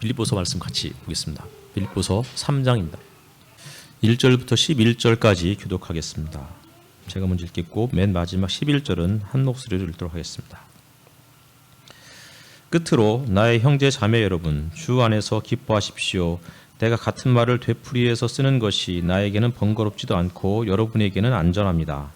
빌립보서 말씀 같이 보겠습니다. 빌립보서 3장입니다. 1절부터 11절까지 교독하겠습니다. 제가 먼저 읽겠고 맨 마지막 11절은 한 목소리로 읽도록 하겠습니다. 끝으로 나의 형제 자매 여러분, 주 안에서 기뻐하십시오. 내가 같은 말을 되풀이해서 쓰는 것이 나에게는 번거롭지도 않고 여러분에게는 안전합니다.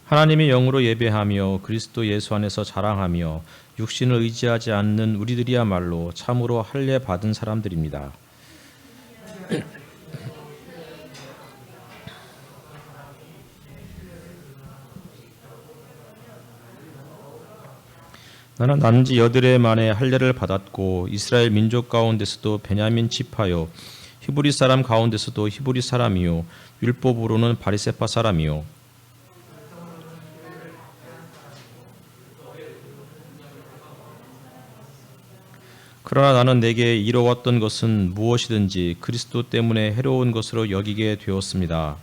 하나님의 영으로 예배하며 그리스도 예수 안에서 자랑하며 육신을 의지하지 않는 우리들이야말로 참으로 할례 받은 사람들입니다. 나는 난지 여드레 만에 할례를 받았고 이스라엘 민족 가운데서도 베냐민 지파요 히브리 사람 가운데서도 히브리 사람이요 율법으로는 바리새파 사람이요 그러나 나는 내게 이뤄왔던 것은 무엇이든지 그리스도 때문에 해로운 것으로 여기게 되었습니다.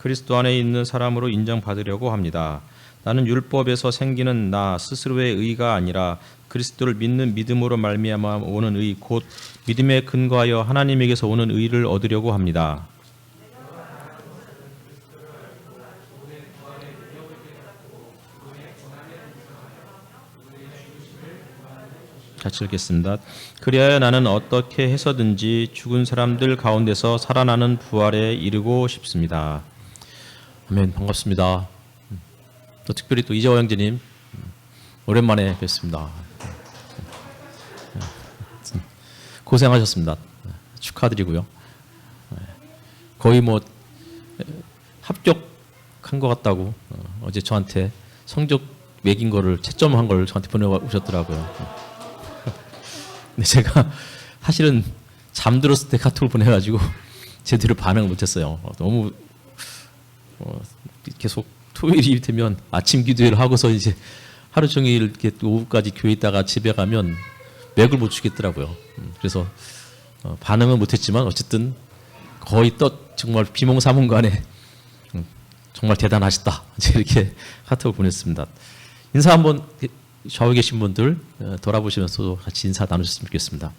그리스도 안에 있는 사람으로 인정받으려고 합니다. 나는 율법에서 생기는 나 스스로의 의가 아니라 그리스도를 믿는 믿음으로 말미암아 오는 의 곧 믿음에 근거하여 하나님에게서 오는 의를 얻으려고 합니다. 같이 읽겠습니다. 그리하여 나는 어떻게 해서든지 죽은 사람들 가운데서 살아나는 부활에 이르고 싶습니다. 아멘. 반갑습니다. 또 특별히 또 이재화 형제님 오랜만에 뵙습니다. 고생하셨습니다. 축하드리고요. 거의 뭐 합격한 것 같다고 어제 저한테 성적 매긴 거를 채점한 걸 저한테 보내오셨더라고요. 근데 제가 사실은 잠들었을 때 카톡을 보내가지고 제대로 반응을 못했어요. 너무 계속 토요일이 되면 아침 기도회를 하고서 이제 하루 종일 이렇게 오후까지 교회 있다가 집에 가면 맥을 못 추겠더라고요. 그래서 반응은 못했지만 어쨌든 거의 정말 비몽사몽간에 정말 대단하시다 이렇게 카톡을 보냈습니다. 인사 한번 좌우에 계신 분들 돌아보시면서 같이 인사 나누셨으면 좋겠습니다.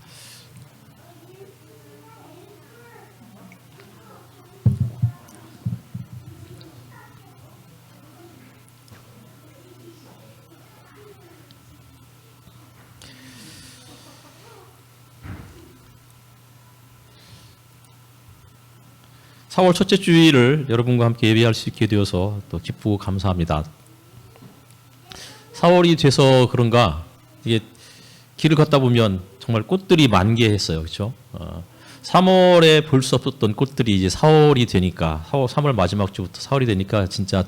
(4월) 첫째 주일을 여러분과 함께 예배할 수 있게 되어서 또 기쁘고 감사합니다. 4월이 돼서 그런가 이게 길을 걷다 보면 정말 꽃들이 만개했어요, 그렇죠? 3월에 볼 수 없었던 꽃들이 이제 4월이 되니까 3월 마지막 주부터 4월이 되니까 진짜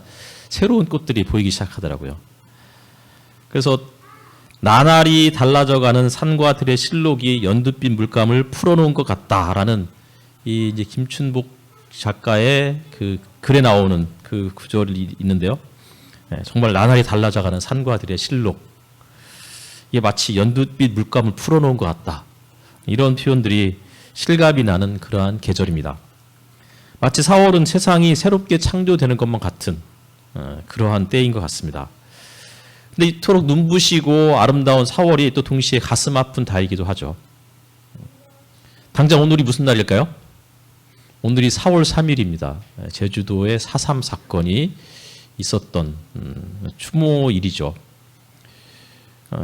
새로운 꽃들이 보이기 시작하더라고요. 그래서 나날이 달라져가는 산과 들의 실록이 연두빛 물감을 풀어놓은 것 같다라는 이 이제 김춘복 작가의 그 글에 나오는 그 구절이 있는데요. 정말 나날이 달라져가는 산과 들의 실록. 이게 마치 연두빛 물감을 풀어놓은 것 같다. 이런 표현들이 실감이 나는 그러한 계절입니다. 마치 4월은 세상이 새롭게 창조되는 것만 같은 그러한 때인 것 같습니다. 근데 이토록 눈부시고 아름다운 4월이 또 동시에 가슴 아픈 달이기도 하죠. 당장 오늘이 무슨 날일까요? 오늘이 4월 3일입니다. 제주도에 4.3 사건이 있었던 추모일이죠.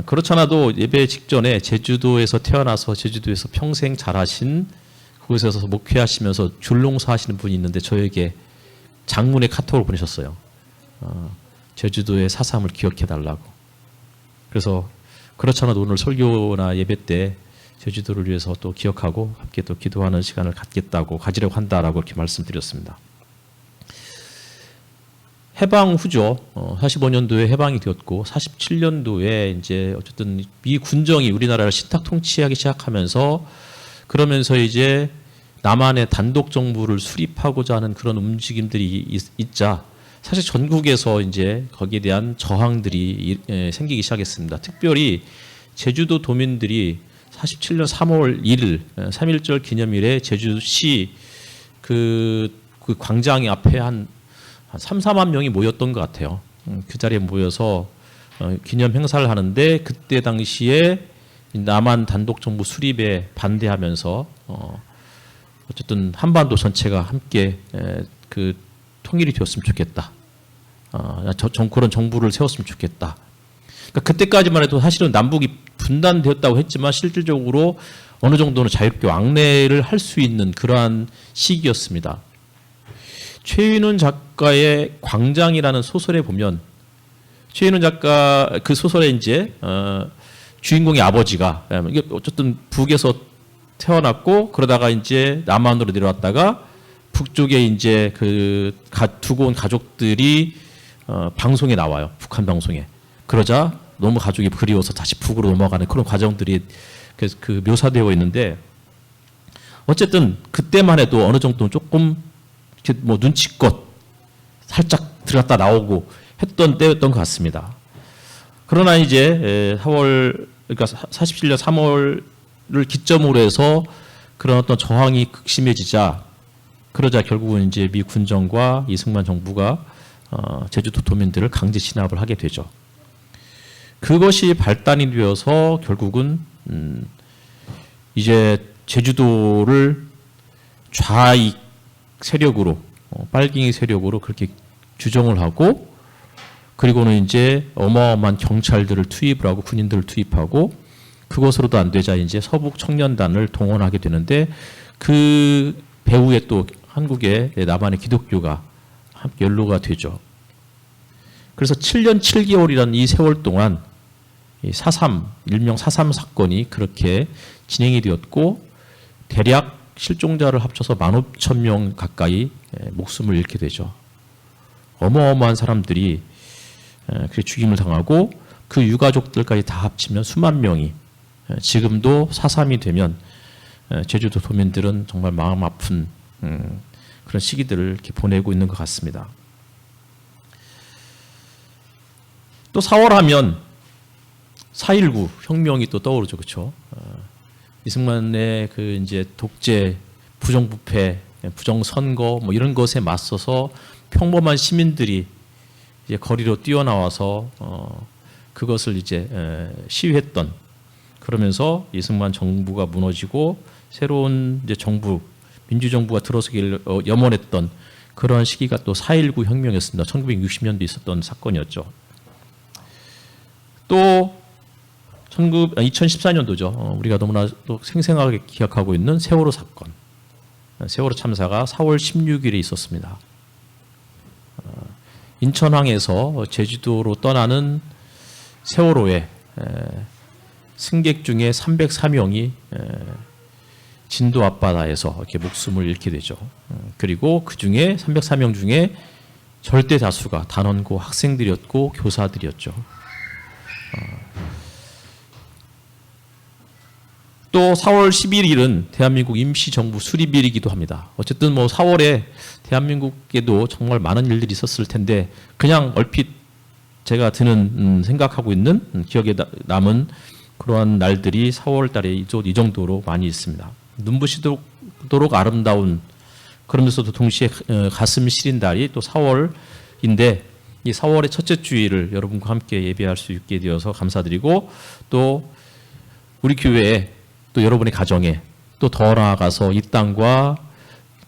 그렇잖아도 예배 직전에 제주도에서 태어나서 제주도에서 평생 자라신 그곳에서 목회하시면서 줄농사 하시는 분이 있는데 저에게 장문의 카톡을 보내셨어요. 제주도의 4.3을 기억해달라고. 그래서 그렇잖아도 오늘 설교나 예배 때 제주도를 위해서 또 기억하고 함께 또 기도하는 시간을 가지려고 한다라고 이렇게 말씀드렸습니다. 해방 후죠. 45년도에 해방이 되었고 47년도에 이제 어쨌든 미 군정이 우리나라를 신탁 통치하기 시작하면서 그러면서 이제 남한의 단독 정부를 수립하고자 하는 그런 움직임들이 있자 사실 전국에서 이제 거기에 대한 저항들이 생기기 시작했습니다. 특별히 제주도 도민들이 47년 3월 1일 3.1절 기념일에 제주시 그 광장 앞에 한 3, 4만 명이 모였던 것 같아요. 그 자리에 모여서 기념 행사를 하는데 그때 당시에 남한 단독 정부 수립에 반대하면서 어쨌든 한반도 전체가 함께 그 통일이 되었으면 좋겠다. 그런 정부를 세웠으면 좋겠다. 그러니까 그때까지만 해도 사실은 남북이 분단되었다고 했지만 실질적으로 어느 정도는 자유롭게 왕래를 할 수 있는 그러한 시기였습니다. 최윤훈 작가의 광장이라는 소설에 보면 최윤훈 작가 그 소설에 이제 주인공의 아버지가 이게 어쨌든 북에서 태어났고 그러다가 이제 남한으로 내려왔다가 북쪽에 이제 그 두고 온 가족들이 방송에 나와요. 북한 방송에. 그러자 너무 가족이 그리워서 다시 북으로 넘어가는 그런 과정들이 그 묘사되어 있는데 어쨌든 그때만 해도 어느 정도 조금 뭐 눈치껏 살짝 들어갔다 나오고 했던 때였던 것 같습니다. 그러나 이제 4월 그러니까 47년 3월을 기점으로 해서 그런 어떤 저항이 극심해지자 그러자 결국은 이제 미 군정과 이승만 정부가 제주도 도민들을 강제 진압을 하게 되죠. 그것이 발단이 되어서 결국은 이제 제주도를 좌익 세력으로 빨갱이 세력으로 그렇게 규정을 하고 그리고는 이제 어마어마한 경찰들을 투입을 하고 군인들을 투입하고 그것으로도 안 되자 이제 서북 청년단을 동원하게 되는데 그 배후에 또 한국의 남한의 기독교가 함께 연루가 되죠. 그래서 7년 7개월이라는 이 세월 동안 이 4.3 일명 4.3 사건이 그렇게 진행이 되었고 대략 실종자를 합쳐서 15,000명 가까이 목숨을 잃게 되죠. 어마어마한 사람들이 그렇게 죽임을 당하고 그 유가족들까지 다 합치면 수만 명이 지금도 4.3이 되면 제주도 도민들은 정말 마음 아픈 그런 시기들을 이렇게 보내고 있는 것 같습니다. 또 4월 하면 4.19 혁명이 또 떠오르죠, 그렇죠? 이승만의 그 이제 독재, 부정부패, 부정선거 뭐 이런 것에 맞서서 평범한 시민들이 이제 거리로 뛰어나와서 그것을 이제 시위했던 그러면서 이승만 정부가 무너지고 새로운 이제 정부 민주정부가 들어서기를 염원했던 그런 시기가 또 4.19 혁명이었습니다. 1960년도에 있었던 사건이었죠. 또 2014년도죠. 우리가 너무나 또 생생하게 기억하고 있는 세월호 사건. 세월호 참사가 4월 16일에 있었습니다. 인천항에서 제주도로 떠나는 세월호에 승객 중에 303명이 진도 앞바다에서 이렇게 목숨을 잃게 되죠. 그리고 그 중에 303명 중에 절대 다수가 단원고 학생들이었고 교사들이었죠. 또 4월 11일은 대한민국 임시정부 수립일이기도 합니다. 어쨌든 뭐 4월에 대한민국에도 정말 많은 일들이 있었을 텐데 그냥 얼핏 제가 생각하고 있는 기억에 남은 그러한 날들이 4월 달에 이 정도로 많이 있습니다. 눈부시도록 아름다운 그러면서도 동시에 가슴이 시린 달이 또 4월인데 이 4월의 첫째 주일을 여러분과 함께 예배할 수 있게 되어서 감사드리고 또 우리 교회에 또 여러분의 가정에 또 더 나아가서 이 땅과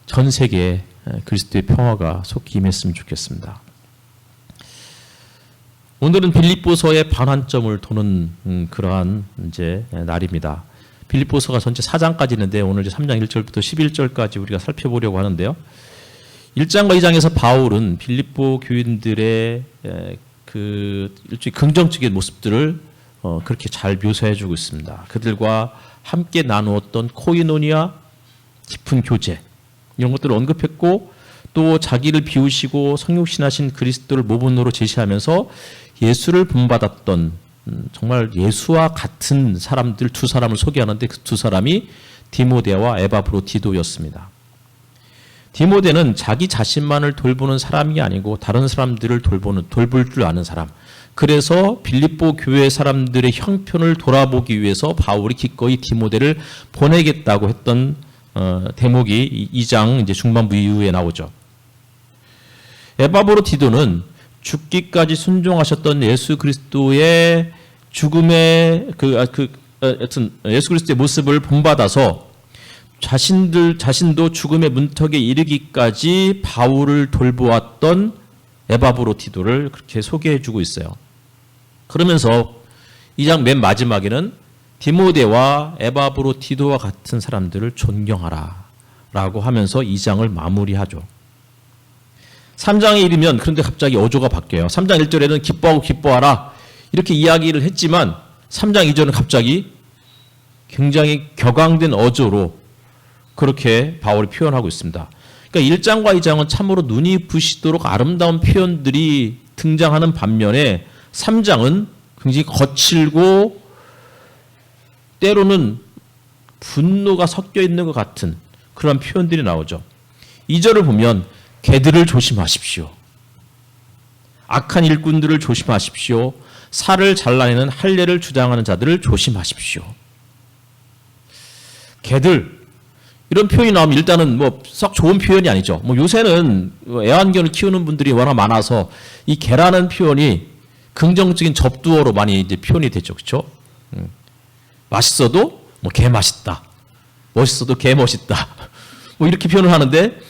전 세계에 그리스도의 평화가 속히 임했으면 좋겠습니다. 오늘은 빌립보서의 반환점을 도는 그러한 이제 날입니다. 빌립보서가 전체 4장까지 있는데 오늘 이제 3장 1절부터 11절까지 우리가 살펴보려고 하는데요. 1장과 2장에서 바울은 빌립보 교인들의 그 일종의 긍정적인 모습들을 그렇게 잘 묘사해주고 있습니다. 그들과 함께 나누었던 코이노니아, 깊은 교제 이런 것들을 언급했고 또 자기를 비우시고 성육신하신 그리스도를 모범으로 제시하면서 예수를 본받았던 정말 예수와 같은 사람들 두 사람을 소개하는데 그 두 사람이 디모데와 에바브로디도였습니다. 디모데는 자기 자신만을 돌보는 사람이 아니고 다른 사람들을 돌볼 줄 아는 사람. 그래서 빌립보 교회 사람들의 형편을 돌아보기 위해서 바울이 기꺼이 디모데를 보내겠다고 했던 대목이 2장 이제 중반부 이후에 나오죠. 에바브로 디도는 죽기까지 순종하셨던 예수 그리스도의 죽음의 하여튼 예수 그리스도의 모습을 본받아서 자신도 죽음의 문턱에 이르기까지 바울을 돌보았던 에바브로 디도를 그렇게 소개해 주고 있어요. 그러면서 이 장 맨 마지막에는 디모데와 에바브로 디도와 같은 사람들을 존경하라 라고 하면서 이 장을 마무리하죠. 3장에 이르면 그런데 갑자기 어조가 바뀌어요. 3장 1절에는 기뻐하고 기뻐하라 이렇게 이야기를 했지만 3장 2절은 갑자기 굉장히 격앙된 어조로 그렇게 바울이 표현하고 있습니다. 그러니까 1장과 2장은 참으로 눈이 부시도록 아름다운 표현들이 등장하는 반면에 3장은 굉장히 거칠고 때로는 분노가 섞여 있는 것 같은 그런 표현들이 나오죠. 2절을 보면 개들을 조심하십시오. 악한 일꾼들을 조심하십시오. 살을 잘라내는 할례를 주장하는 자들을 조심하십시오. 개들 이런 표현이 나오면 일단은 뭐 썩 좋은 표현이 아니죠. 뭐 요새는 애완견을 키우는 분들이 워낙 많아서 이 개라는 표현이 긍정적인 접두어로 많이 이제 표현이 되죠, 그렇죠? 맛있어도 뭐 개 맛있다, 멋있어도 개 멋있다, 뭐 이렇게 표현을 하는데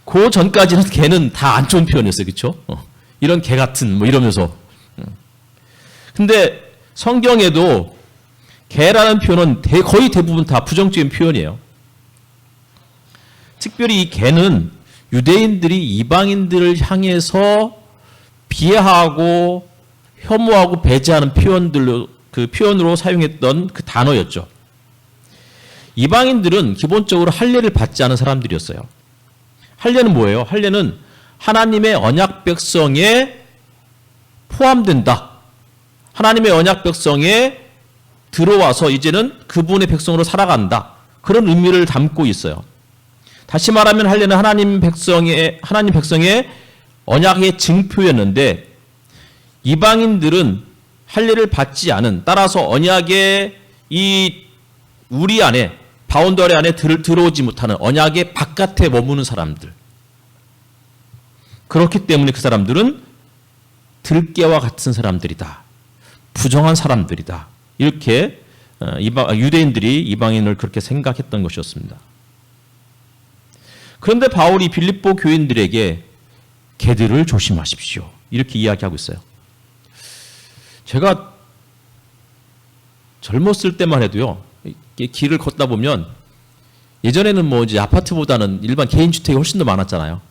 그 전까지는 개는 다 안 좋은 표현이었어요, 그렇죠? 이런 개 같은 뭐 이러면서. 근데 성경에도 개라는 표현은 거의 대부분 다 부정적인 표현이에요. 특별히 이 개는 유대인들이 이방인들을 향해서 비하하고 혐오하고 배제하는 표현으로 사용했던 그 단어였죠. 이방인들은 기본적으로 할례를 받지 않은 사람들이었어요. 할례는 뭐예요? 할례는 하나님의 언약 백성에 포함된다. 하나님의 언약 백성에 들어와서 이제는 그분의 백성으로 살아간다. 그런 의미를 담고 있어요. 다시 말하면 할례는 하나님 백성의 언약의 증표였는데 이방인들은 할례를 받지 않은, 따라서 언약의 이 우리 안에 바운더리 안에 들어오지 못하는 언약의 바깥에 머무는 사람들. 그렇기 때문에 그 사람들은 들깨와 같은 사람들이다. 부정한 사람들이다. 이렇게 유대인들이 이방인을 그렇게 생각했던 것이었습니다. 그런데 바울이 빌립보 교인들에게 개들을 조심하십시오. 이렇게 이야기하고 있어요. 제가 젊었을 때만 해도요, 길을 걷다 보면 예전에는 뭐 이제 아파트보다는 일반 개인 주택이 훨씬 더 많았잖아요.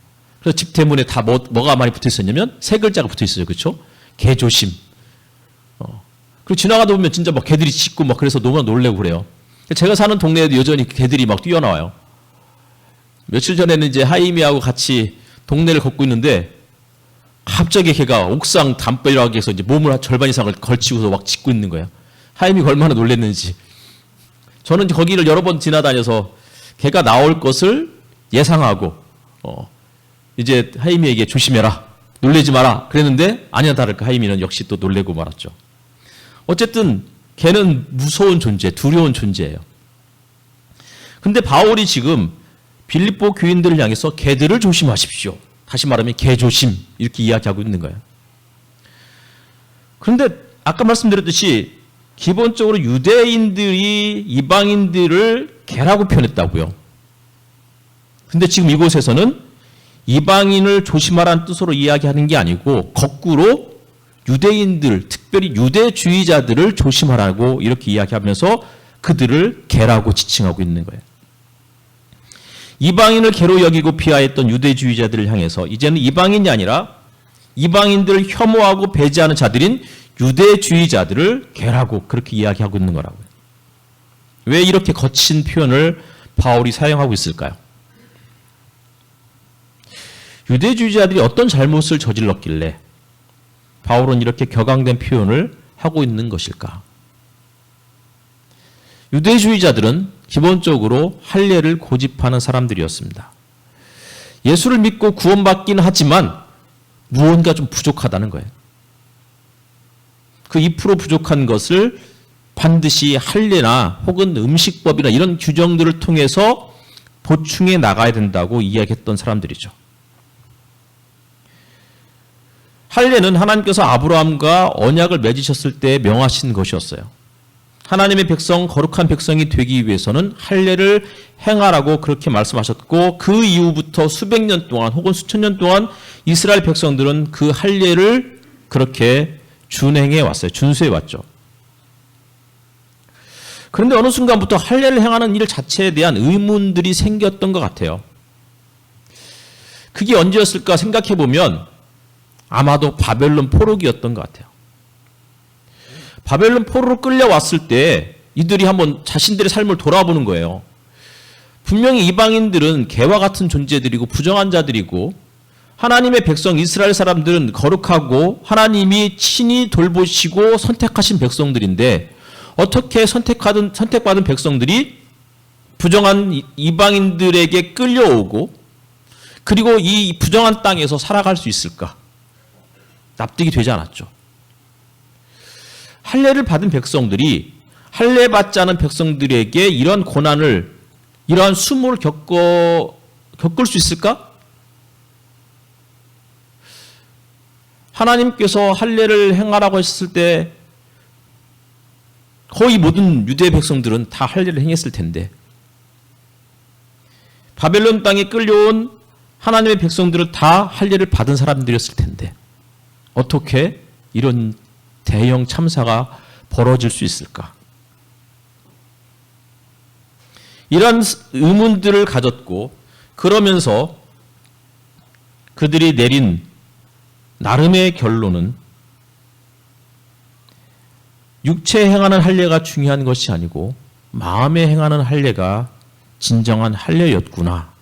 그래서 집 대문에 다 뭐가 많이 붙어 있었냐면 세 글자가 붙어 있어요. 그렇죠? 개 조심. 그리고 지나가다 보면 진짜 막 개들이 짖고 막 그래서 너무나 놀래고 그래요. 제가 사는 동네에도 여전히 개들이 막 뛰어나와요. 며칠 전에는 이제 하임이하고 같이 동네를 걷고 있는데 갑자기 걔가 옥상 담벼락에서 이제 몸을 절반 이상을 걸치고서 막 짖고 있는 거예요. 하임이가 얼마나 놀랐는지. 저는 거기를 여러 번 지나다녀서 걔가 나올 것을 예상하고 이제 하임이에게 조심해라, 놀래지 마라 그랬는데 아니나 다를까 하임이는 역시 또 놀래고 말았죠. 어쨌든 걔는 무서운 존재, 두려운 존재예요. 근데 바울이 지금 빌립보 교인들을 향해서 개들을 조심하십시오. 다시 말하면 개조심 이렇게 이야기하고 있는 거예요. 그런데 아까 말씀드렸듯이 기본적으로 유대인들이 이방인들을 개라고 표현했다고요. 근데 지금 이곳에서는 이방인을 조심하라는 뜻으로 이야기하는 게 아니고 거꾸로 유대인들, 특별히 유대주의자들을 조심하라고 이렇게 이야기하면서 그들을 개라고 지칭하고 있는 거예요. 이방인을 개로 여기고 비하했던 유대주의자들을 향해서 이제는 이방인이 아니라 이방인들을 혐오하고 배제하는 자들인 유대주의자들을 개라고 그렇게 이야기하고 있는 거라고요. 왜 이렇게 거친 표현을 바울이 사용하고 있을까요? 유대주의자들이 어떤 잘못을 저질렀길래 바울은 이렇게 격앙된 표현을 하고 있는 것일까? 유대주의자들은 기본적으로 할례를 고집하는 사람들이었습니다. 예수를 믿고 구원받긴 하지만 무언가 좀 부족하다는 거예요. 그 2% 부족한 것을 반드시 할례나 혹은 음식법이나 이런 규정들을 통해서 보충해 나가야 된다고 이야기했던 사람들이죠. 할례는 하나님께서 아브라함과 언약을 맺으셨을 때 명하신 것이었어요. 하나님의 백성, 거룩한 백성이 되기 위해서는 할례를 행하라고 그렇게 말씀하셨고, 그 이후부터 수백 년 동안 혹은 수천 년 동안 이스라엘 백성들은 그 할례를 그렇게 준행해 왔어요. 준수해 왔죠. 그런데 어느 순간부터 할례를 행하는 일 자체에 대한 의문들이 생겼던 것 같아요. 그게 언제였을까 생각해 보면 아마도 바벨론 포로기였던 것 같아요. 바벨론 포로로 끌려왔을 때 이들이 한번 자신들의 삶을 돌아보는 거예요. 분명히 이방인들은 개와 같은 존재들이고 부정한 자들이고, 하나님의 백성 이스라엘 사람들은 거룩하고 하나님이 친히 돌보시고 선택하신 백성들인데, 어떻게 선택받은 백성들이 부정한 이방인들에게 끌려오고 그리고 이 부정한 땅에서 살아갈 수 있을까? 납득이 되지 않았죠. 할례를 받은 백성들이 할례 받지 않은 백성들에게 이런 고난을, 이러한 수모를 겪을 수 있을까? 하나님께서 할례를 행하라고 했을 때 거의 모든 유대 백성들은 다 할례를 행했을 텐데, 바벨론 땅에 끌려온 하나님의 백성들은 다 할례를 받은 사람들이었을 텐데 어떻게 이런 대형 참사가 벌어질 수 있을까? 이런 의문들을 가졌고, 그러면서 그들이 내린 나름의 결론은 육체에 행하는 할례가 중요한 것이 아니고 마음에 행하는 할례가 진정한 할례였구나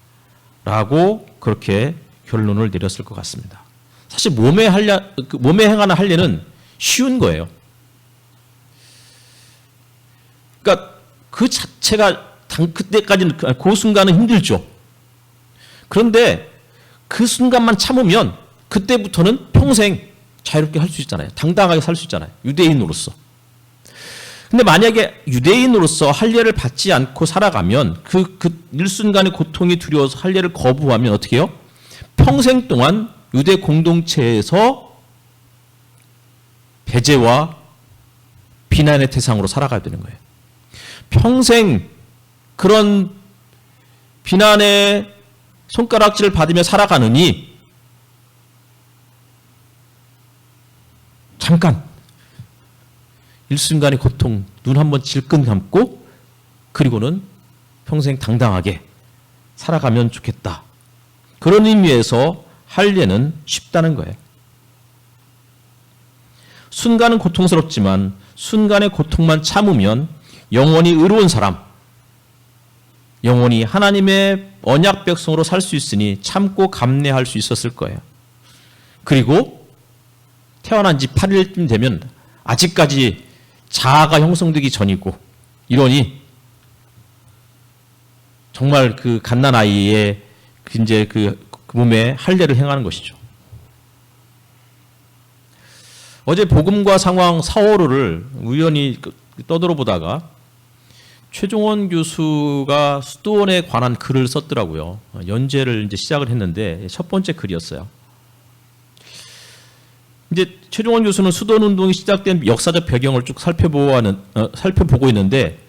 라고 그렇게 결론을 내렸을 것 같습니다. 사실 몸에 행하는 할례는 쉬운 거예요. 그러니까 그 자체가 그때까지는, 그 순간은 힘들죠. 그런데 그 순간만 참으면 그때부터는 평생 자유롭게 할 수 있잖아요. 당당하게 살 수 있잖아요. 유대인으로서. 근데 만약에 유대인으로서 할례를 받지 않고 살아가면 그 일순간의 고통이 두려워서 할례를 거부하면 어떻게 해요? 평생 동안 유대 공동체에서 배제와 비난의 대상으로 살아가야 되는 거예요. 평생 그런 비난의 손가락질을 받으며 살아가느니 잠깐 일순간의 고통, 눈 한번 질끈 감고 그리고는 평생 당당하게 살아가면 좋겠다. 그런 의미에서 할례는 쉽다는 거예요. 순간은 고통스럽지만 순간의 고통만 참으면 영원히 의로운 사람, 영원히 하나님의 언약 백성으로 살 수 있으니 참고 감내할 수 있었을 거예요. 그리고 태어난 지 8일쯤 되면 아직까지 자아가 형성되기 전이고 이러니 정말 그 갓난아이의 이제 그 몸에 할례를 행하는 것이죠. 어제 복음과 상황 4.5를 우연히 떠들어 보다가 최종원 교수가 수도원에 관한 글을 썼더라고요. 연재를 이제 시작을 했는데 첫 번째 글이었어요. 이제 최종원 교수는 수도원 운동이 시작된 역사적 배경을 쭉 살펴보고 있는데,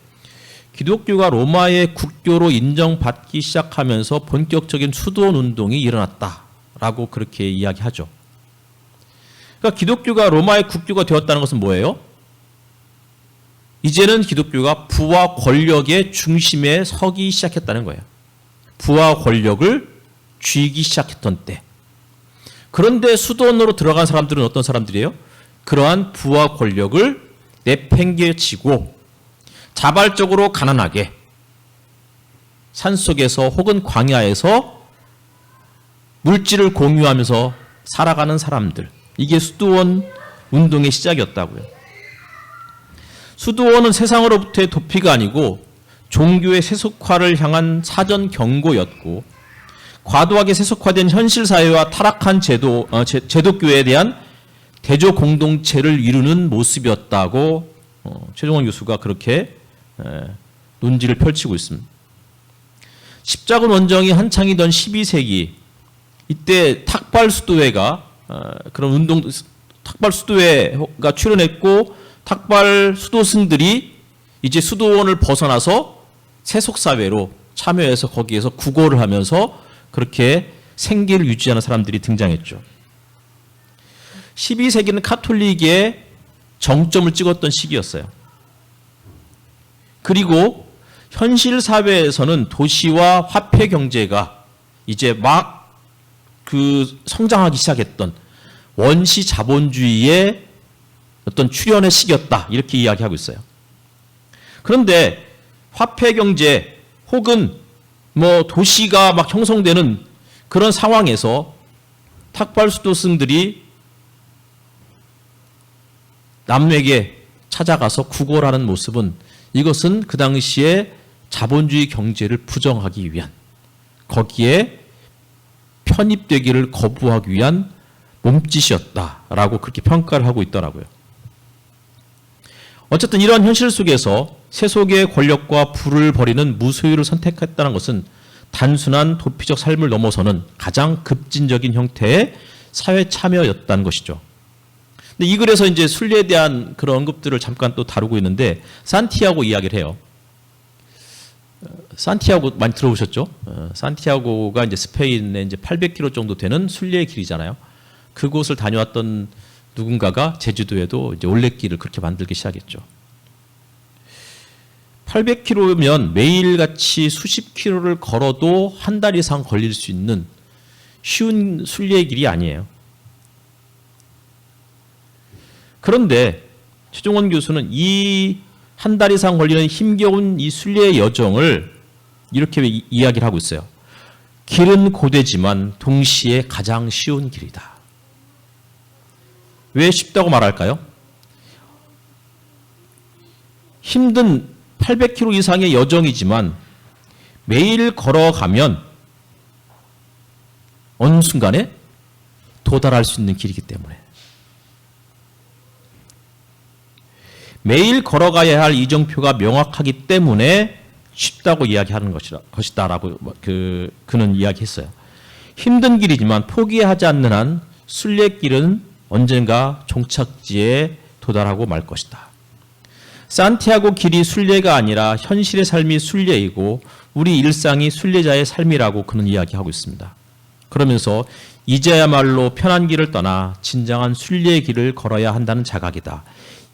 기독교가 로마의 국교로 인정받기 시작하면서 본격적인 수도원 운동이 일어났다라고 그렇게 이야기하죠. 그러니까 기독교가 로마의 국교가 되었다는 것은 뭐예요? 이제는 기독교가 부와 권력의 중심에 서기 시작했다는 거예요. 부와 권력을 쥐기 시작했던 때. 그런데 수도원으로 들어간 사람들은 어떤 사람들이에요? 그러한 부와 권력을 내팽개치고 자발적으로 가난하게 산속에서 혹은 광야에서 물질을 공유하면서 살아가는 사람들. 이게 수도원 운동의 시작이었다고요. 수도원은 세상으로부터의 도피가 아니고 종교의 세속화를 향한 사전 경고였고, 과도하게 세속화된 현실 사회와 타락한 제도교회에 대한 대조 공동체를 이루는 모습이었다고 최종원 교수가 그렇게 논지를 펼치고 있습니다. 십자군 원정이 한창이던 12세기 이때 탁발 수도회가 그런 운동 탁발 수도회가 출연했고 탁발 수도승들이 이제 수도원을 벗어나서 세속사회로 참여해서 거기에서 구걸을 하면서 그렇게 생계를 유지하는 사람들이 등장했죠. 12세기는 카톨릭의 정점을 찍었던 시기였어요. 그리고 현실 사회에서는 도시와 화폐 경제가 이제 막 성장하기 시작했던 원시 자본주의의 어떤 출현의 시기였다. 이렇게 이야기하고 있어요. 그런데 화폐 경제 혹은 도시가 막 형성되는 그런 상황에서 탁발 수도승들이 남에게 찾아가서 구걸하는 모습은 이것은 그 당시에 자본주의 경제를 부정하기 위한 거기에 편입되기를 거부하기 위한 몸짓이었다라고 그렇게 평가를 하고 있더라고요. 어쨌든 이러한 현실 속에서 세속의 권력과 부를 벌이는 무소유를 선택했다는 것은 단순한 도피적 삶을 넘어서는 가장 급진적인 형태의 사회 참여였다는 것이죠. 근데 이 글에서 이제 순례에 대한 그런 언급들을 잠깐 또 다루고 있는데 산티아고 이야기를 해요. 산티아고 많이 들어보셨죠? 산티아고가 이제 스페인에 이제 800km 정도 되는 순례의 길이잖아요. 그곳을 다녀왔던 누군가가 제주도에도 이제 올레길을 그렇게 만들기 시작했죠. 800km면 매일같이 수십 킬로를 걸어도 한 달 이상 걸릴 수 있는 쉬운 순례의 길이 아니에요. 그런데 최종원 교수는 이 한 달 이상 걸리는 힘겨운 이 순례의 여정을 이렇게 이야기를 하고 있어요. 길은 고되지만 동시에 가장 쉬운 길이다. 왜 쉽다고 말할까요? 힘든 800km 이상의 여정이지만 매일 걸어가면 어느 순간에 도달할 수 있는 길이기 때문에 매일 걸어가야 할 이정표가 명확하기 때문에 쉽다고 이야기하는 것이다라고 그는 이야기했어요. 힘든 길이지만 포기하지 않는 한 순례길은 언젠가 종착지에 도달하고 말 것이다. 산티아고 길이 순례가 아니라 현실의 삶이 순례이고 우리 일상이 순례자의 삶이라고 그는 이야기하고 있습니다. 그러면서 이제야말로 편한 길을 떠나 진정한 순례의 길을 걸어야 한다는 자각이다.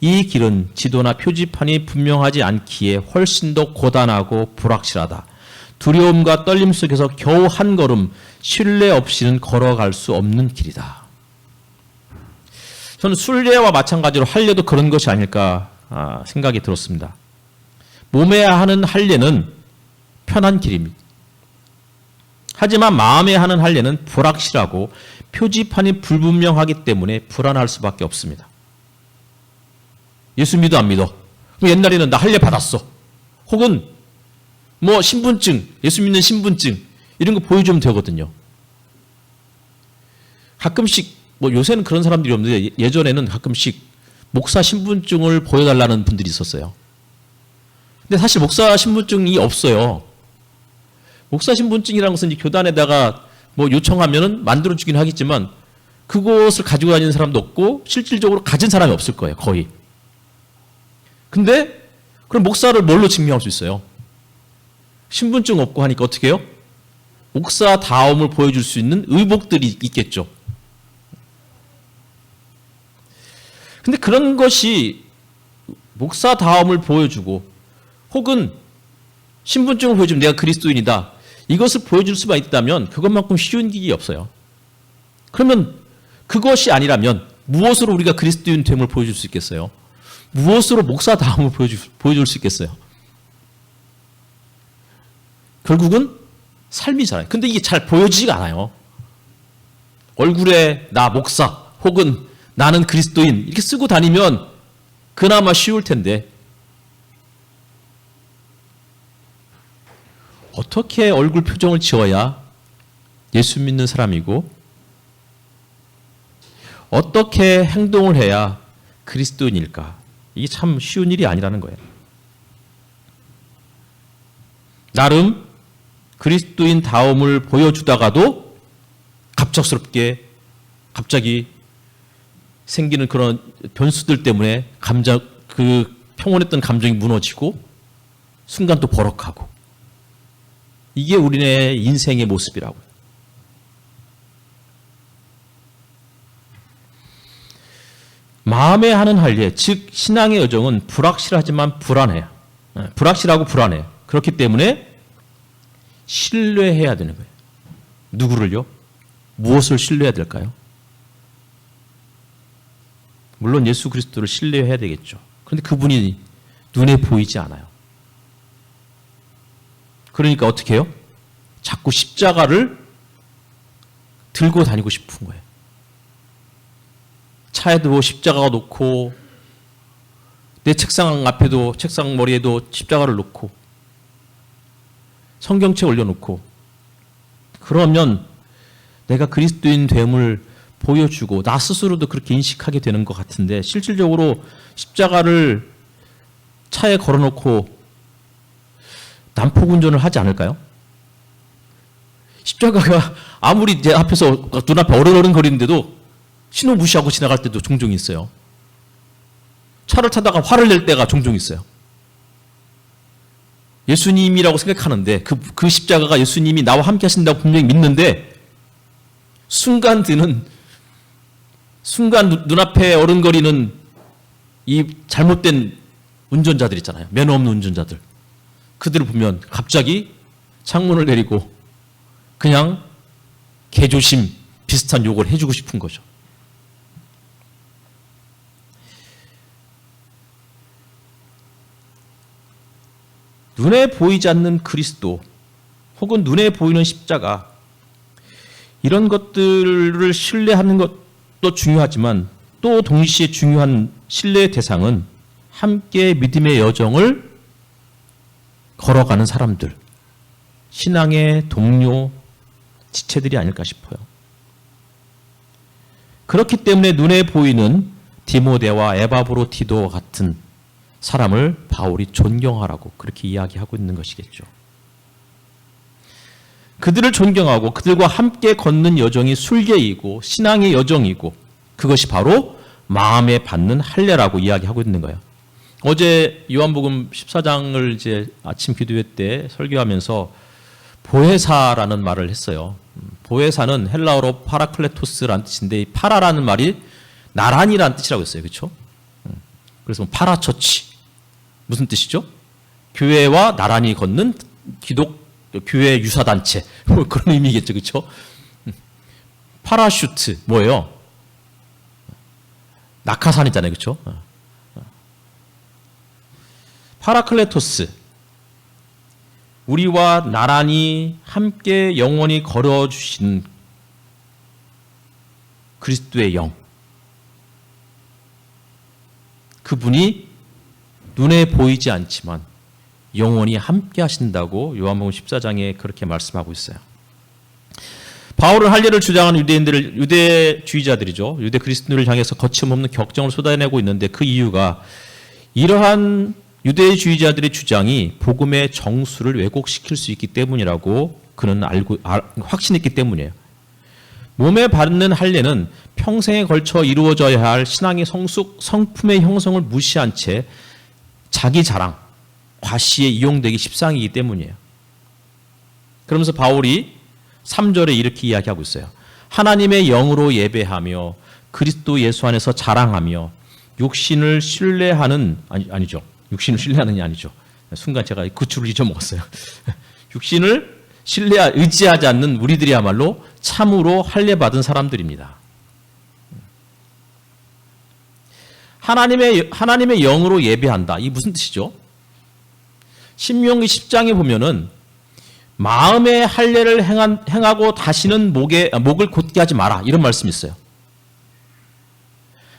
이 길은 지도나 표지판이 분명하지 않기에 훨씬 더 고단하고 불확실하다. 두려움과 떨림 속에서 겨우 한 걸음 신뢰 없이는 걸어갈 수 없는 길이다. 저는 순례와 마찬가지로 할례도 그런 것이 아닐까 생각이 들었습니다. 몸에 하는 할례는 편한 길입니다. 하지만 마음에 하는 할례는 불확실하고 표지판이 불분명하기 때문에 불안할 수밖에 없습니다. 예수 믿어 안 믿어? 옛날에는 나 할례 받았어. 혹은 신분증, 예수 믿는 신분증 이런 거 보여주면 되거든요. 가끔씩 요새는 그런 사람들이 없는데 예전에는 가끔씩 목사 신분증을 보여달라는 분들이 있었어요. 근데 사실 목사 신분증이 없어요. 목사 신분증이라는 것은 이제 교단에다가 요청하면은 만들어주긴 하겠지만 그것을 가지고 다니는 사람도 없고 실질적으로 가진 사람이 없을 거예요. 거의. 근데 그럼 목사를 뭘로 증명할 수 있어요? 신분증 없고 하니까 어떻게 해요? 목사다움을 보여줄 수 있는 의복들이 있겠죠. 근데 그런 것이 목사다움을 보여주고 혹은 신분증을 보여주면 내가 그리스도인이다. 이것을 보여줄 수만 있다면 그것만큼 쉬운 길이 없어요. 그러면 그것이 아니라면 무엇으로 우리가 그리스도인 됨을 보여줄 수 있겠어요? 무엇으로 목사다움을 보여줄 수 있겠어요? 결국은 삶이잖아요. 근데 이게 잘 보여지지가 않아요. 얼굴에 나 목사 혹은 나는 그리스도인 이렇게 쓰고 다니면 그나마 쉬울 텐데 어떻게 얼굴 표정을 지어야 예수 믿는 사람이고 어떻게 행동을 해야 그리스도인일까? 이게 참 쉬운 일이 아니라는 거예요. 나름 그리스도인 다움을 보여주다가도 갑자기 생기는 그런 변수들 때문에 그 평온했던 감정이 무너지고 순간 또 버럭하고, 이게 우리네 인생의 모습이라고요. 마음에 하는 할례, 즉 신앙의 여정은 불확실하지만 불안해요. 불확실하고 불안해요. 그렇기 때문에 신뢰해야 되는 거예요. 누구를요? 무엇을 신뢰해야 될까요? 물론 예수 그리스도를 신뢰해야 되겠죠. 그런데 그분이 눈에 보이지 않아요. 그러니까 어떻게 해요? 자꾸 십자가를 들고 다니고 싶은 거예요. 차에도 십자가가 놓고, 내 책상 앞에도, 책상 머리에도 십자가를 놓고, 성경책 올려놓고, 그러면 내가 그리스도인 됨을 보여주고 나 스스로도 그렇게 인식하게 되는 것 같은데, 실질적으로 십자가를 차에 걸어놓고 난폭 운전을 하지 않을까요? 십자가가 아무리 내 앞에서 눈앞에 어른어른거리는데도 신호 무시하고 지나갈 때도 종종 있어요. 차를 타다가 화를 낼 때가 종종 있어요. 예수님이라고 생각하는데 그 십자가가 예수님이 나와 함께 하신다고 분명히 믿는데, 순간 눈앞에 어른거리는 이 잘못된 운전자들 있잖아요. 면허 없는 운전자들. 그들을 보면 갑자기 창문을 내리고 그냥 개조심 비슷한 욕을 해주고 싶은 거죠. 눈에 보이지 않는 그리스도 혹은 눈에 보이는 십자가, 이런 것들을 신뢰하는 것도 중요하지만 또 동시에 중요한 신뢰의 대상은 함께 믿음의 여정을 걸어가는 사람들, 신앙의 동료, 지체들이 아닐까 싶어요. 그렇기 때문에 눈에 보이는 디모데와 에바브로디도와 같은 사람을 바울이 존경하라고 그렇게 이야기하고 있는 것이겠죠. 그들을 존경하고 그들과 함께 걷는 여정이 순례이고 신앙의 여정이고, 그것이 바로 마음에 받는 할례라고 이야기하고 있는 거예요. 어제 요한복음 14장을 이제 아침 기도회 때 설교하면서 보혜사라는 말을 했어요. 보혜사는 헬라어로 파라클레토스라는 뜻인데, 이 파라라는 말이 나란히라는 뜻이라고 했어요. 그렇죠? 그래서 파라처치, 무슨 뜻이죠? 교회와 나란히 걷는 교회 유사단체, 뭐 그런 의미겠죠. 그렇죠? 파라슈트 뭐예요? 낙하산이잖아요. 그렇죠? 파라클레토스, 우리와 나란히 함께 영원히 걸어주신 그리스도의 영, 그분이 눈에 보이지 않지만 영원히 함께 하신다고 요한복음 14장에 그렇게 말씀하고 있어요. 바울은 할례를 주장하는 유대주의자들이죠. 유대 그리스도인을 향해서 거침없는 격정을 쏟아내고 있는데, 그 이유가 이러한 유대주의자들의 주장이 복음의 정수를 왜곡시킬 수 있기 때문이라고 그는 확신했기 때문이에요. 몸에 받는 할례는 평생에 걸쳐 이루어져야 할 신앙의 성품의 형성을 무시한 채 자기 자랑, 과시에 이용되기 십상이기 때문이에요. 그러면서 바울이 3절에 이렇게 이야기하고 있어요. 하나님의 영으로 예배하며 그리스도 예수 안에서 자랑하며 육신을 신뢰하는, 아니죠. 육신을 신뢰하는이 아니죠. 순간 제가 그 줄을 잊어먹었어요. 육신을 의지하지 않는 우리들이야말로 참으로 할례 받은 사람들입니다. 하나님의 영으로 예배한다. 이 무슨 뜻이죠? 신명기 10장에 보면은 마음의 할례를 행하고 다시는 목을 곧게 하지 마라, 이런 말씀이 있어요.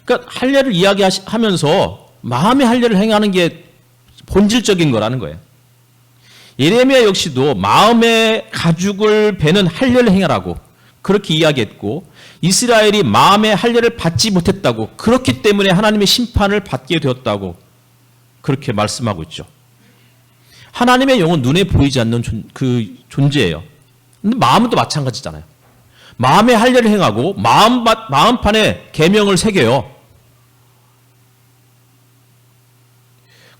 그러니까 할례를 이야기하면서 마음의 할례를 행하는 게 본질적인 거라는 거예요. 예레미야 역시도 마음의 가죽을 베는 할례를 행하라고 그렇게 이야기했고 이스라엘이 마음의 할례를 받지 못했다고 그렇기 때문에 하나님의 심판을 받게 되었다고 그렇게 말씀하고 있죠. 하나님의 영은 눈에 보이지 않는 그 존재예요. 근데 마음도 마찬가지잖아요. 마음의 할례를 행하고 마음판에 계명을 새겨요.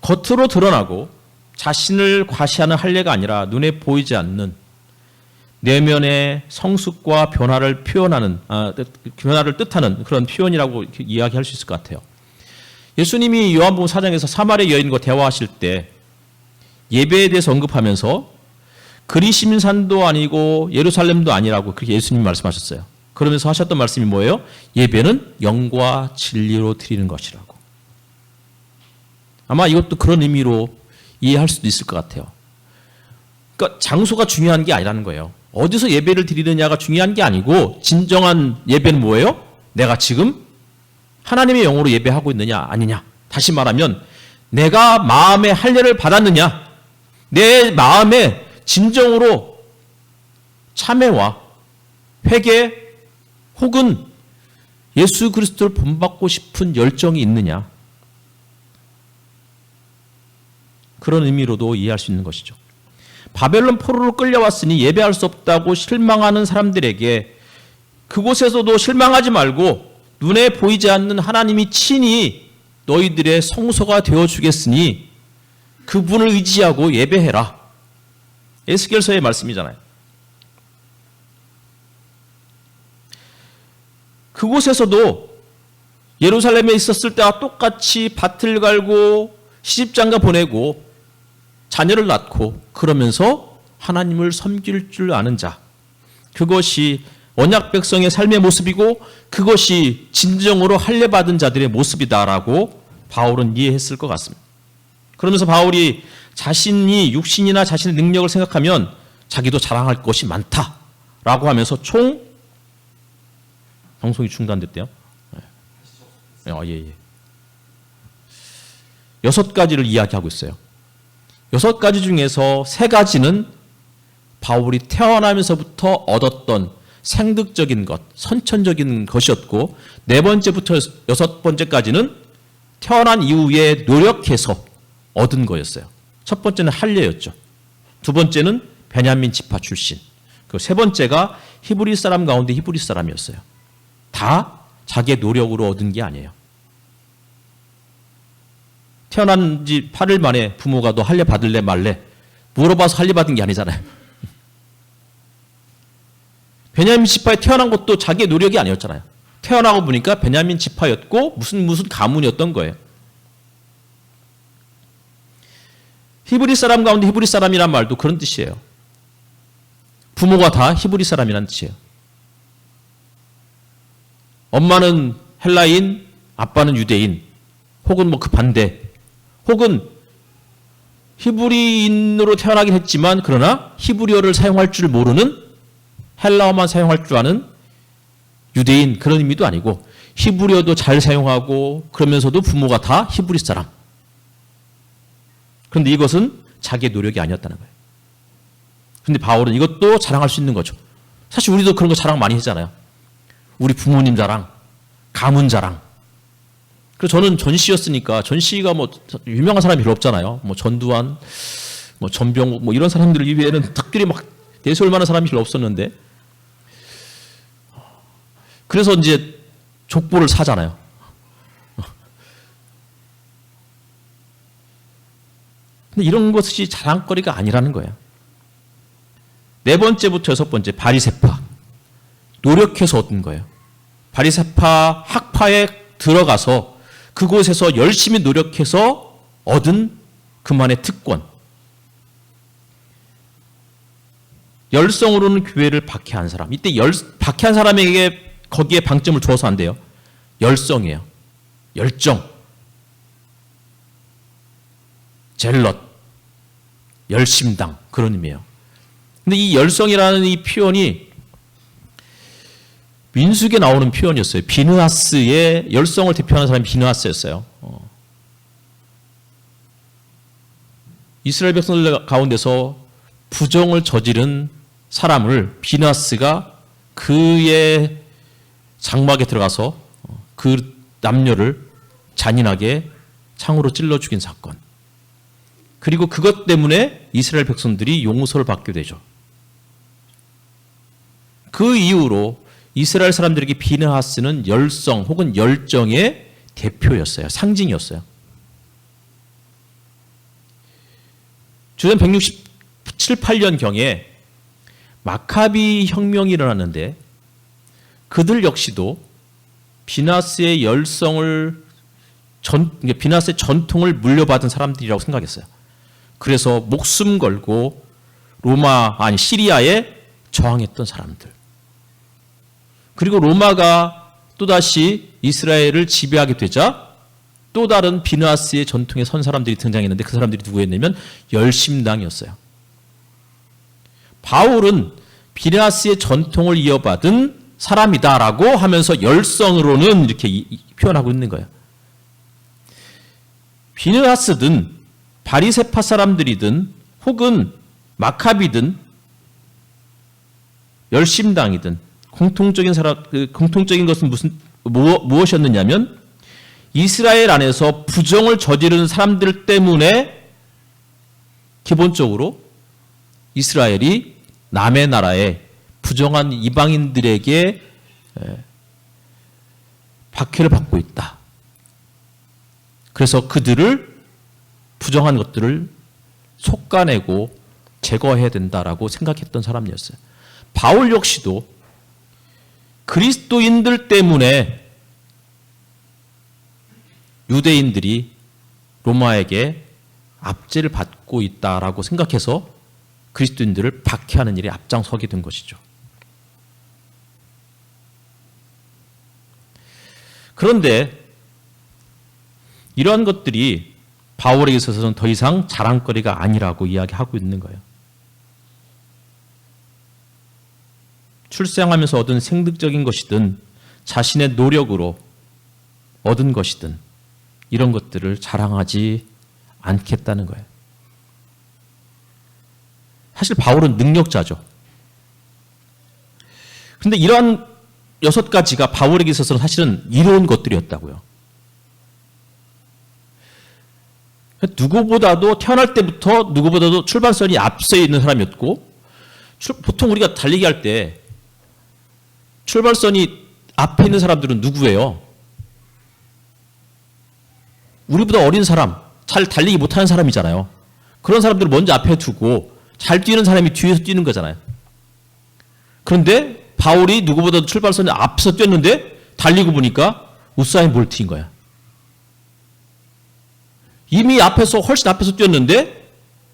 겉으로 드러나고 자신을 과시하는 할례가 아니라 눈에 보이지 않는 내면의 성숙과 변화를 변화를 뜻하는 그런 표현이라고 이야기할 수 있을 것 같아요. 예수님이 요한복음 4장에서 사마리아 여인과 대화하실 때 예배에 대해서 언급하면서 그리심산도 아니고 예루살렘도 아니라고 그렇게 예수님이 말씀하셨어요. 그러면서 하셨던 말씀이 뭐예요? 예배는 영과 진리로 드리는 것이라고. 아마 이것도 그런 의미로 이해할 수도 있을 것 같아요. 그러니까 장소가 중요한 게 아니라는 거예요. 어디서 예배를 드리느냐가 중요한 게 아니고 진정한 예배는 뭐예요? 내가 지금 하나님의 영으로 예배하고 있느냐 아니냐. 다시 말하면 내가 마음의 할례를 받았느냐. 내 마음에 진정으로 참회와 회개 혹은 예수 그리스도를 본받고 싶은 열정이 있느냐. 그런 의미로도 이해할 수 있는 것이죠. 바벨론 포로로 끌려왔으니 예배할 수 없다고 실망하는 사람들에게 그곳에서도 실망하지 말고 눈에 보이지 않는 하나님이 친히 너희들의 성소가 되어주겠으니 그분을 의지하고 예배해라. 에스겔서의 말씀이잖아요. 그곳에서도 예루살렘에 있었을 때와 똑같이 밭을 갈고 시집장가 보내고 자녀를 낳고 그러면서 하나님을 섬길 줄 아는 자. 그것이 언약 백성의 삶의 모습이고 그것이 진정으로 할례 받은 자들의 모습이다라고 바울은 이해했을 것 같습니다. 그러면서 바울이 자신이 육신이나 자신의 능력을 생각하면 자기도 자랑할 것이 많다라고 하면서 총 방송이 중단됐대요. 예. 6가지를 이야기하고 있어요. 6가지 중에서 3가지는 바울이 태어나면서부터 얻었던 생득적인 것, 선천적인 것이었고 4번째부터 6번째까지는 태어난 이후에 노력해서 얻은 거였어요. 첫 번째는 할례였죠. 2번째는 베냐민 지파 출신. 그 3번째가 히브리 사람 가운데 히브리 사람이었어요. 다 자기의 노력으로 얻은 게 아니에요. 태어난 지 8일 만에 부모가 너 할례 받을래 말래 물어봐서 할례 받은 게 아니잖아요. 베냐민 지파에 태어난 것도 자기의 노력이 아니었잖아요. 태어나고 보니까 베냐민 지파였고 무슨 가문이었던 거예요. 히브리 사람 가운데 히브리 사람이란 말도 그런 뜻이에요. 부모가 다 히브리 사람이란 뜻이에요. 엄마는 헬라인, 아빠는 유대인, 혹은 뭐 그 반대, 혹은 히브리인으로 태어나긴 했지만 그러나 히브리어를 사용할 줄 모르는 헬라어만 사용할 줄 아는 유대인, 그런 의미도 아니고 히브리어도 잘 사용하고 그러면서도 부모가 다 히브리 사람. 그런데 이것은 자기의 노력이 아니었다는 거예요. 그런데 바울은 이것도 자랑할 수 있는 거죠. 사실 우리도 그런 거 자랑 많이 하잖아요. 우리 부모님 자랑, 가문 자랑. 그래서 저는 전시였으니까 전시가 뭐 유명한 사람이 별로 없잖아요. 뭐 전두환, 뭐 전병욱 뭐 이런 사람들 이외에는 특별히 막 내세울 만한 사람이 별로 없었는데 그래서 이제 족보를 사잖아요. 근데 이런 것이 자랑거리가 아니라는 거예요. 4번째부터 6번째 바리새파. 노력해서 얻은 거예요. 바리새파 학파에 들어가서 그곳에서 열심히 노력해서 얻은 그만의 특권. 열성으로는 교회를 박해한 사람. 이때 박해한 사람에게 거기에 방점을 주어서 안 돼요. 열성이에요. 열정. 젤럿. 열심당. 그런 의미예요. 근데 이 열성이라는 이 표현이 민수기에 나오는 표현이었어요. 비느하스의 열성을 대표하는 사람이 비느하스였어요. 이스라엘 백성들 가운데서 부정을 저지른 사람을 비느하스가 그의 장막에 들어가서 그 남녀를 잔인하게 창으로 찔러 죽인 사건. 그리고 그것 때문에 이스라엘 백성들이 용서를 받게 되죠. 그 이후로 이스라엘 사람들에게 비느하스는 열성 혹은 열정의 대표였어요. 상징이었어요. 주전 167, 8년경에 마카비 혁명이 일어났는데 그들 역시도 비나스의 비나스의 전통을 물려받은 사람들이라고 생각했어요. 그래서 목숨 걸고 시리아에 저항했던 사람들. 그리고 로마가 또다시 이스라엘을 지배하게 되자 또 다른 비느하스의 전통에 선 사람들이 등장했는데 그 사람들이 누구였냐면 열심당이었어요. 바울은 비느하스의 전통을 이어받은 사람이다라고 하면서 열성으로는 이렇게 표현하고 있는 거예요. 비느하스든 바리새파 사람들이든 혹은 마카비든 열심당이든 공통적인 것은 무엇이었느냐면 이스라엘 안에서 부정을 저지르는 사람들 때문에 기본적으로 이스라엘이 남의 나라에 부정한 이방인들에게 박해를 받고 있다. 그래서 그들을 부정한 것들을 솎아내고 제거해야 된다라고 생각했던 사람이었어요. 바울 역시도 그리스도인들 때문에 유대인들이 로마에게 압제를 받고 있다라고 생각해서 그리스도인들을 박해하는 일에 앞장서게 된 것이죠. 그런데 이러한 것들이 바울에게 있어서는 더 이상 자랑거리가 아니라고 이야기하고 있는 거예요. 출생하면서 얻은 생득적인 것이든 자신의 노력으로 얻은 것이든 이런 것들을 자랑하지 않겠다는 거예요. 사실 바울은 능력자죠. 그런데 이러한 6가지가 바울에게 있어서는 사실은 이로운 것들이었다고요. 누구보다도 태어날 때부터 누구보다도 출발선이 앞서 있는 사람이었고 보통 우리가 달리기 할 때 출발선이 앞에 있는 사람들은 누구예요? 우리보다 어린 사람, 잘 달리기 못하는 사람이잖아요. 그런 사람들을 먼저 앞에 두고 잘 뛰는 사람이 뒤에서 뛰는 거잖아요. 그런데 바울이 누구보다도 출발선에 앞서 뛰었는데 달리고 보니까 우사인 볼트인 거야. 이미 훨씬 앞에서 뛰었는데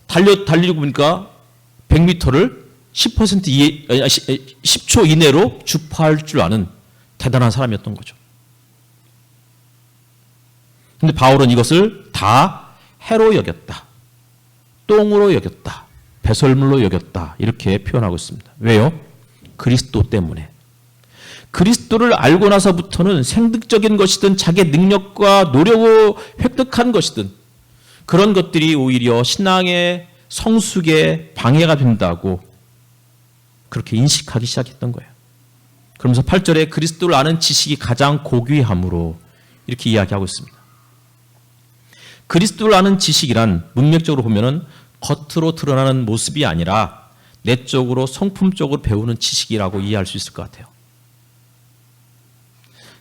달리고 보니까 100m를 10초 이내로 주파할 줄 아는 대단한 사람이었던 거죠. 근데 바울은 이것을 다 해로 여겼다. 똥으로 여겼다. 배설물로 여겼다. 이렇게 표현하고 있습니다. 왜요? 그리스도 때문에. 그리스도를 알고 나서부터는 생득적인 것이든 자기의 능력과 노력으로 획득한 것이든 그런 것들이 오히려 신앙의 성숙에 방해가 된다고 그렇게 인식하기 시작했던 거예요. 그러면서 8절에 그리스도를 아는 지식이 가장 고귀함으로 이렇게 이야기하고 있습니다. 그리스도를 아는 지식이란 문맥적으로 보면은 겉으로 드러나는 모습이 아니라 내적으로 성품적으로 배우는 지식이라고 이해할 수 있을 것 같아요.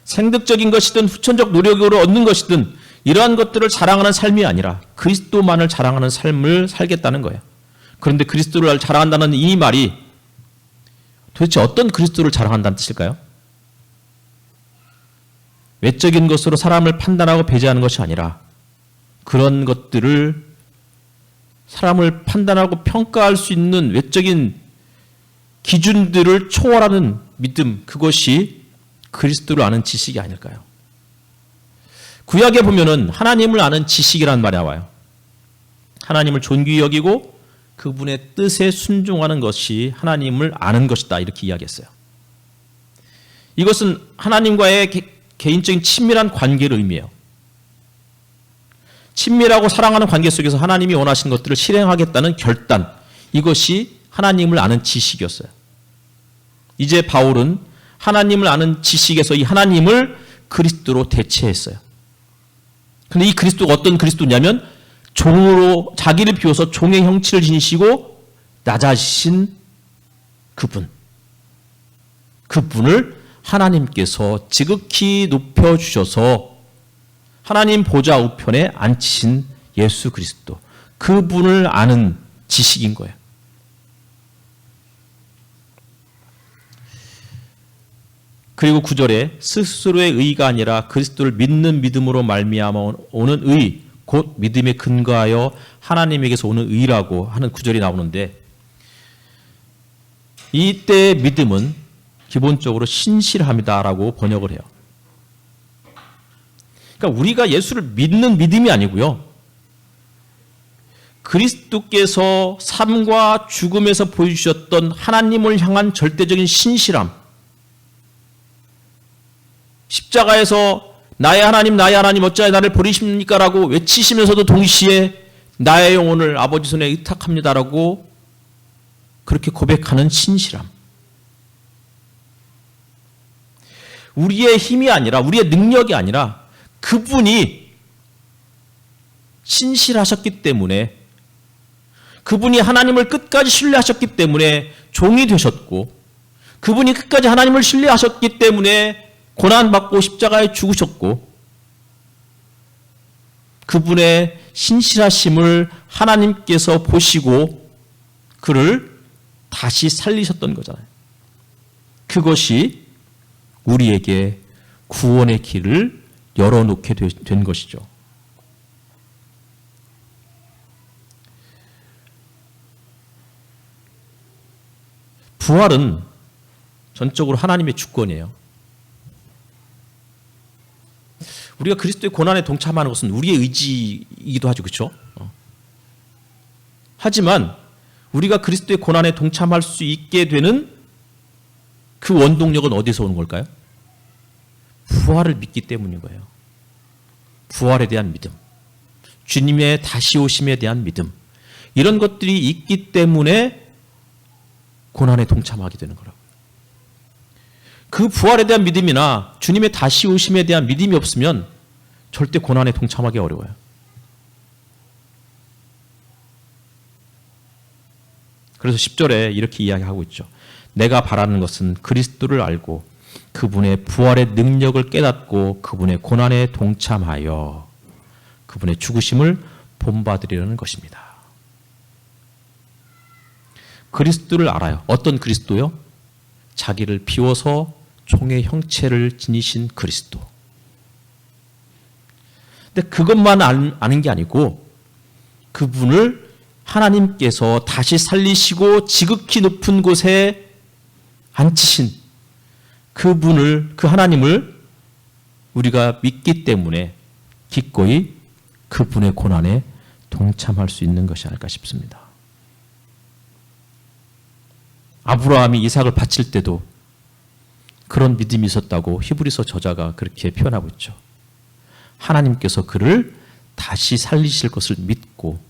생득적인 것이든 후천적 노력으로 얻는 것이든 이러한 것들을 자랑하는 삶이 아니라 그리스도만을 자랑하는 삶을 살겠다는 거예요. 그런데 그리스도를 자랑한다는 이 말이 도대체 어떤 그리스도를 자랑한다는 뜻일까요? 외적인 것으로 사람을 판단하고 배제하는 것이 아니라 그런 것들을 사람을 판단하고 평가할 수 있는 외적인 기준들을 초월하는 믿음, 그것이 그리스도를 아는 지식이 아닐까요? 구약에 보면은 하나님을 아는 지식이라는 말이 나와요. 하나님을 존귀히 여기고 그분의 뜻에 순종하는 것이 하나님을 아는 것이다. 이렇게 이야기했어요. 이것은 하나님과의 개인적인 친밀한 관계를 의미해요. 친밀하고 사랑하는 관계 속에서 하나님이 원하시는 것들을 실행하겠다는 결단, 이것이 하나님을 아는 지식이었어요. 이제 바울은 하나님을 아는 지식에서 이 하나님을 그리스도로 대체했어요. 근데 이 그리스도가 어떤 그리스도냐면 종으로 자기를 비워서 종의 형체를 지니시고 낮아지신 그분을 하나님께서 지극히 높여주셔서 하나님 보좌 우편에 앉히신 예수 그리스도, 그분을 아는 지식인 거예요. 그리고 9절에 스스로의 의가 아니라 그리스도를 믿는 믿음으로 말미암아 오는 의, 곧 믿음에 근거하여 하나님에게서 오는 의라고 하는 9절이 나오는데, 이때의 믿음은 기본적으로 신실함이다라고 번역을 해요. 그러니까 우리가 예수를 믿는 믿음이 아니고요, 그리스도께서 삶과 죽음에서 보여주셨던 하나님을 향한 절대적인 신실함, 십자가에서 나의 하나님 어찌하여 나를 버리십니까? 라고 외치시면서도 동시에 나의 영혼을 아버지 손에 의탁합니다라고 그렇게 고백하는 신실함. 우리의 힘이 아니라, 우리의 능력이 아니라 그분이 신실하셨기 때문에, 그분이 하나님을 끝까지 신뢰하셨기 때문에 종이 되셨고, 그분이 끝까지 하나님을 신뢰하셨기 때문에 고난받고 십자가에 죽으셨고, 그분의 신실하심을 하나님께서 보시고 그를 다시 살리셨던 거잖아요. 그것이 우리에게 구원의 길을 열어놓게 된 것이죠. 부활은 전적으로 하나님의 주권이에요. 우리가 그리스도의 고난에 동참하는 것은 우리의 의지이기도 하죠. 그렇죠? 하지만 우리가 그리스도의 고난에 동참할 수 있게 되는 그 원동력은 어디서 오는 걸까요? 부활을 믿기 때문인 거예요. 부활에 대한 믿음, 주님의 다시 오심에 대한 믿음, 이런 것들이 있기 때문에 고난에 동참하게 되는 거라고요. 그 부활에 대한 믿음이나 주님의 다시 오심에 대한 믿음이 없으면 절대 고난에 동참하기 어려워요. 그래서 10절에 이렇게 이야기하고 있죠. 내가 바라는 것은 그리스도를 알고 그분의 부활의 능력을 깨닫고 그분의 고난에 동참하여 그분의 죽으심을 본받으려는 것입니다. 그리스도를 알아요. 어떤 그리스도요? 자기를 비워서 종의 형체를 지니신 그리스도. 근데 그것만 아는 게 아니고 그분을 하나님께서 다시 살리시고 지극히 높은 곳에 앉히신 그분을, 그 하나님을 우리가 믿기 때문에 기꺼이 그분의 고난에 동참할 수 있는 것이 아닐까 싶습니다. 아브라함이 이삭을 바칠 때도 그런 믿음이 있었다고 히브리서 저자가 그렇게 표현하고 있죠. 하나님께서 그를 다시 살리실 것을 믿고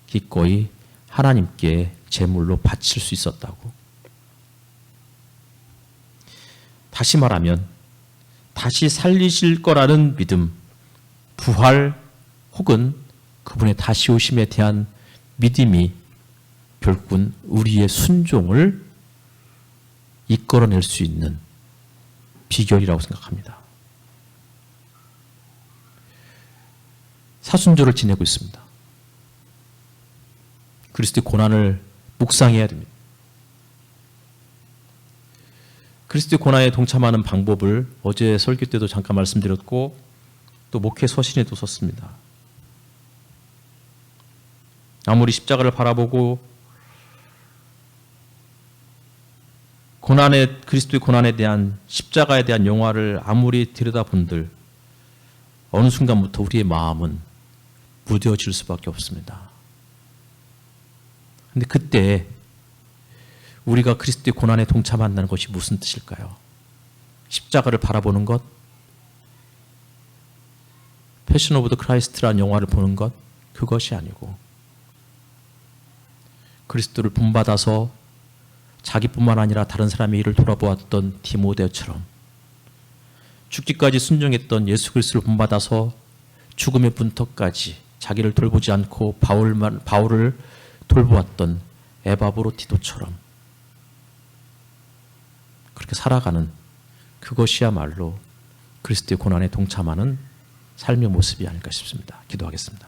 기꺼이 하나님께 제물로 바칠 수 있었다고. 다시 말하면 다시 살리실 거라는 믿음, 부활 혹은 그분의 다시 오심에 대한 믿음이 결국은 우리의 순종을 이끌어낼 수 있는 비결이라고 생각합니다. 사순절을 지내고 있습니다. 그리스도의 고난을 묵상해야 됩니다. 그리스도의 고난에 동참하는 방법을 어제 설교 때도 잠깐 말씀드렸고 또 목회 서신에도 썼습니다. 아무리 십자가를 바라보고 그리스도의 고난에 대한, 십자가에 대한 영화를 아무리 들여다본들 어느 순간부터 우리의 마음은 무뎌질 수밖에 없습니다. 그런데 그때 우리가 그리스도의 고난에 동참한다는 것이 무슨 뜻일까요? 십자가를 바라보는 것, 패션 오브 더 크라이스트라는 영화를 보는 것, 그것이 아니고 그리스도를 본받아서 자기뿐만 아니라 다른 사람의 일을 돌아보았던 디모데처럼 죽기까지 순종했던 예수 그리스도를 본받아서 죽음의 분터까지 자기를 돌보지 않고 바울을 돌보았던 에바브로티도처럼 그렇게 살아가는 그것이야말로 그리스도의 고난에 동참하는 삶의 모습이 아닐까 싶습니다. 기도하겠습니다.